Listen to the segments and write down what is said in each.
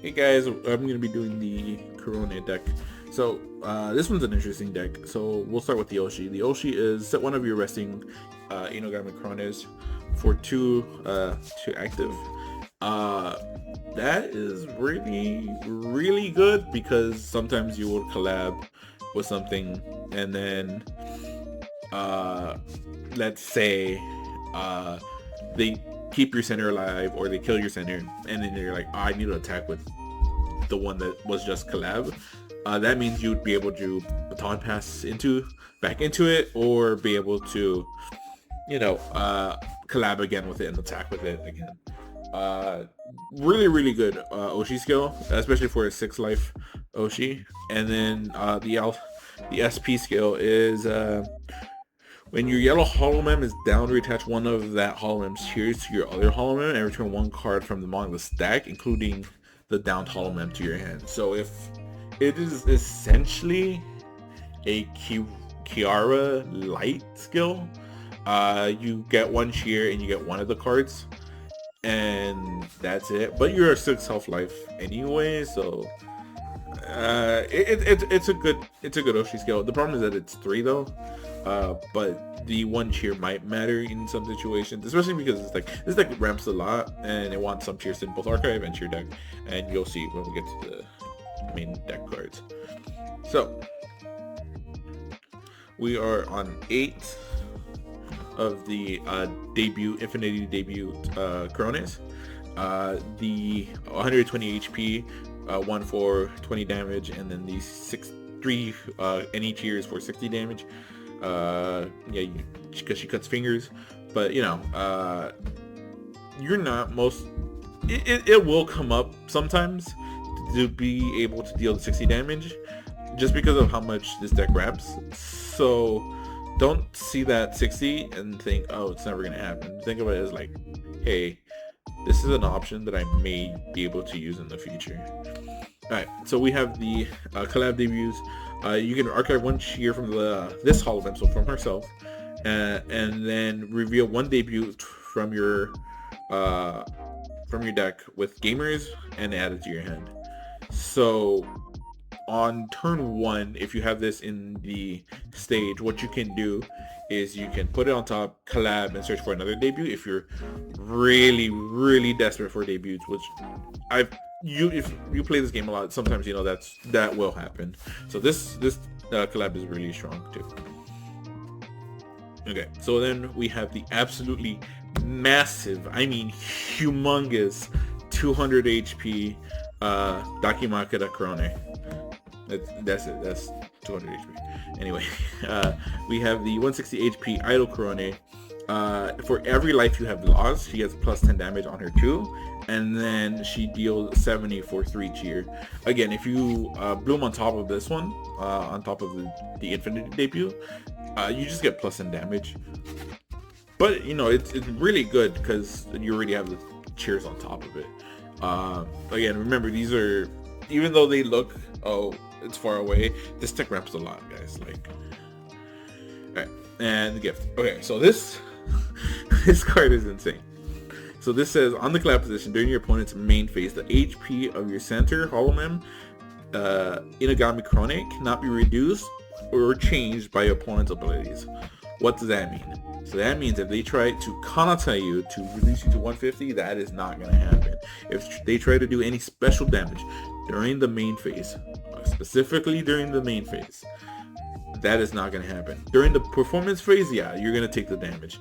Hey guys, I'm going to be doing the Korone deck. So this one's an interesting deck. So we'll start with the Oshi. The Oshi is set one of your resting Inugami Korones for two active. That is really good because sometimes you will collab with something and then let's say they keep your center alive or they kill your center and then you're like, oh, I need to attack with the one that was just collab. That means you would be able to baton pass back into it, or be able to, collab again with it and attack with it again. Really good Oshi skill, especially for a 6 life Oshi. And then the SP skill is when your yellow holomem is down, reattach one of that holomem's tiers to your other holomem and return one card from among the stack, including the downed holomem, to your hand. So if it is essentially a Kiara light skill, you get one cheer and you get one of the cards, and that's it. But you're a 6 health life anyway, so it's a good Oshi skill. The problem is that it's 3 though. But the one cheer might matter in some situations, especially because this deck ramps a lot and it wants some cheers in both archive and cheer deck, and you'll see when we get to the main deck cards. So we are on 8 of the Infinity debut Korones. The 120 HP, 1 for 20 damage, and then the 3 any tiers for 60 damage. Because she cuts fingers, but you're not it will come up sometimes to be able to deal the 60 damage just because of how much this deck ramps. So don't see that 60 and think, oh, it's never gonna happen. Think of it as like, hey, this is an option that I may be able to use in the future. Alright, so we have the collab debuts. You can archive one cheer from this holomem, so from herself, and then reveal one debut from your deck with gamers and add it to your hand. So on turn 1, if you have this in the stage, what you can do is you can put it on top, collab, and search for another debut if you're really desperate for debuts, which if you play this game a lot, sometimes that will happen. So this collab is really strong too. Okay, so then we have the absolutely massive, I mean humongous 200 HP Dakimakura Korone. That's it. That's 200 HP. Anyway, we have the 160 HP Idol Korone. For every life you have lost, she gets plus 10 damage on her too, and then she deals 70 for 3 cheer. Again, if you bloom on top of this one, on top of the Infinity debut, you just get plus 10 damage. But it's really good because you already have the cheers on top of it. Again, remember, these are, even though they look, oh, it's far away, this deck ramps a lot, guys. Like, alright, and the gift. Okay, so this card is insane. So this says, on the collab position during your opponent's main phase, the HP of your center holomem Inugami Korone cannot be reduced or changed by your opponent's abilities. What does that mean? So that means if they try to kanata you to reduce you to 150, that is not going to happen. If they try to do any special damage during the main phase, specifically during the main phase, that is not going to happen. During the performance phase, yeah, you're going to take the damage.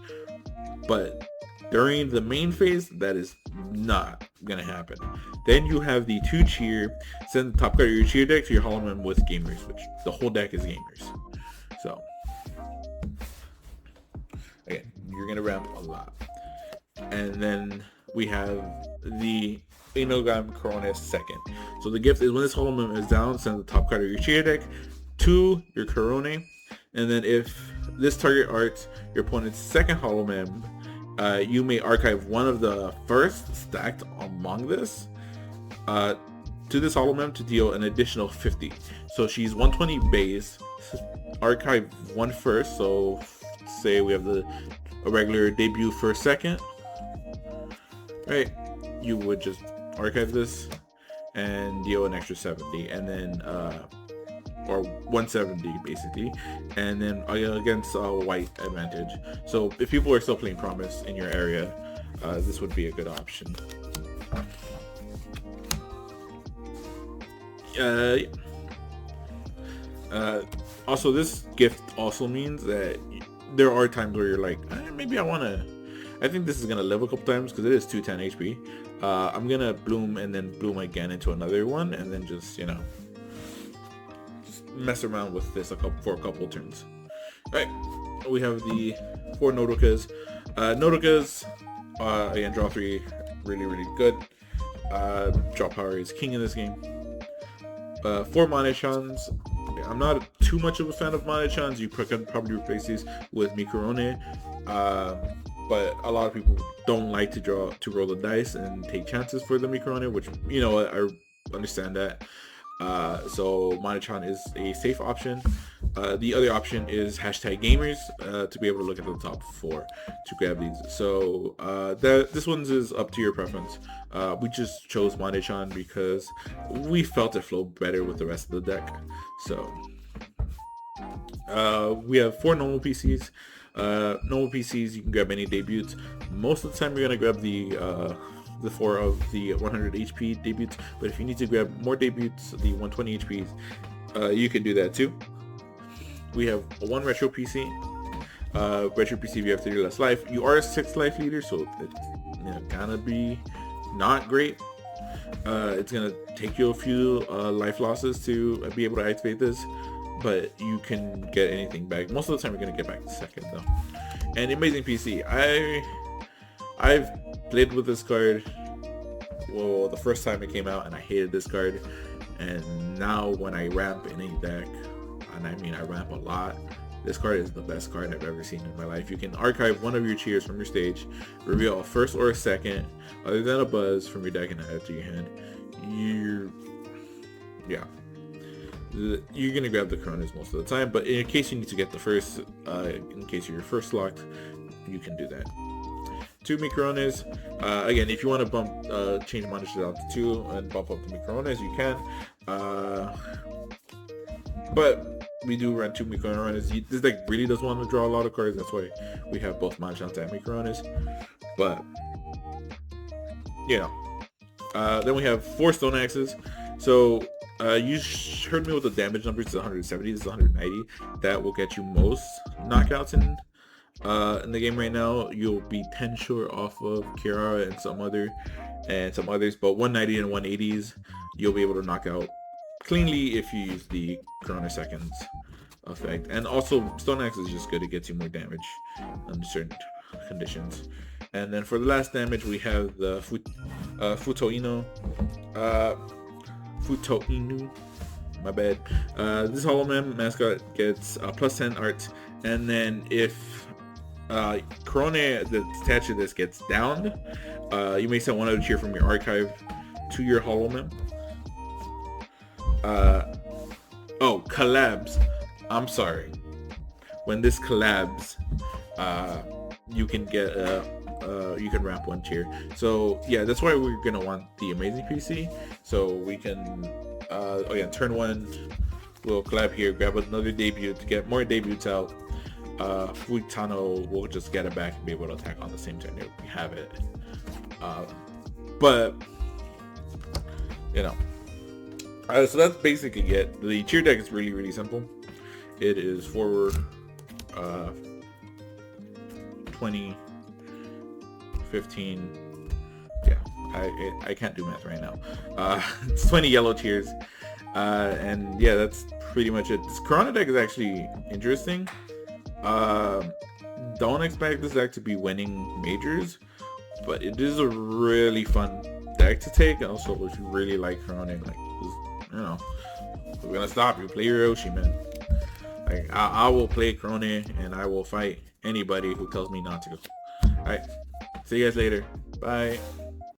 But during the main phase, that is not going to happen. Then you have the 2 cheer. Send the top card of your cheer deck to your holomem with gamers, which the whole deck is gamers. So, again, you're going to ramp a lot. And then we have the Inugami Korone second. So the gift is, when this holomem is down, send the top card of your cheer deck to your Korone, and then if this target arcs your opponent's second holomem, you may archive one of the first stacked among this to this holomem to deal an additional 50. So she's 120 base, archive one first. So say we have a regular debut first second, right? You would just archive this and deal an extra 70, and then or 170 basically, and then against white advantage. So if people are still playing Promise in your area, this would be a good option. Also, this gift also means that there are times where you're like, maybe I think this is gonna live a couple times because it is 210 HP. I'm gonna bloom and then bloom again into another one, and then just, you know, just mess around with this for a couple turns. All right, we have the 4 Nodokas. Nodokas, again, draw 3, really good. Draw power is king in this game. 4 Manechans. I'm not too much of a fan of Manechans. You can probably replace these with Mikorone, but a lot of people don't like to roll the dice and take chances for the Mikorone, which, you know, I understand that. So Manechan is a safe option. The other option is #gamers, to be able to look at the top 4 to grab these. So this one's is up to your preference. We just chose Manechan because we felt it flowed better with the rest of the deck. So we have 4 normal PCs. Normal PCs, you can grab any debuts. Most of the time you're gonna grab the 4 of the 100 HP debuts, but if you need to grab more debuts, the 120 HPs, you can do that too. We have 1 retro PC. Retro PC, you have 3 less life. You are a 6 life leader, so it's gonna be not great. It's gonna take you a few life losses to be able to activate this, but you can get anything back. Most of the time you're gonna get back the second though. And amazing PC. I've played with this card, well, the first time it came out, and I hated this card. And now when I ramp in a deck, and I mean I ramp a lot, this card is the best card I've ever seen in my life. You can archive one of your cheers from your stage, reveal a first or a second, other than a buzz, from your deck and add it to your hand. You're gonna grab the Coronas most of the time, but in case you need to get the first, in case you're first locked, you can do that. 2 Micrones. Again, if you want to bump, change monitors out to 2 and bump up the Micrones, you can. But we do run 2 Micrones. This deck really does want to draw a lot of cards. That's why we have both Manechans and Micrones. But then we have 4 Stone Axes. So you heard me with the damage numbers. It's 170. This is 190. That will get you most knockouts in the game right now. You'll be 10 short off of Kirara and some others, but 190 and 180s you'll be able to knock out cleanly if you use the Corona Seconds effect. And also Stone Axe is just good. It gets you more damage under certain conditions. And then for the last damage we have the Futoinu, my bad. This Holomem mascot gets plus 10 art, and then if Korone that's attached to this gets downed, you may send one other cheer from your archive to your Holomem. Collabs. I'm sorry. When this collabs, you can get you can ramp 1 cheer. So yeah, that's why we're gonna want the amazing PC. So we can again, turn 1, we'll collab here, grab another debut to get more debuts out. Fuitano will just get it back and be able to attack on the same turn that we have it. But so that's basically it. The cheer deck is really, really simple. It is forward 20, 15. Yeah, I can't do math right now. It's 20 yellow cheers. And yeah, that's pretty much it. This Corona deck is actually interesting. Don't expect this deck to be winning majors, but it is a really fun deck to take. Also, if you really like Korone, we're gonna stop you. Play your Oshi, man. Like I will play Korone and I will fight anybody who tells me not to. Alright, see you guys later. Bye.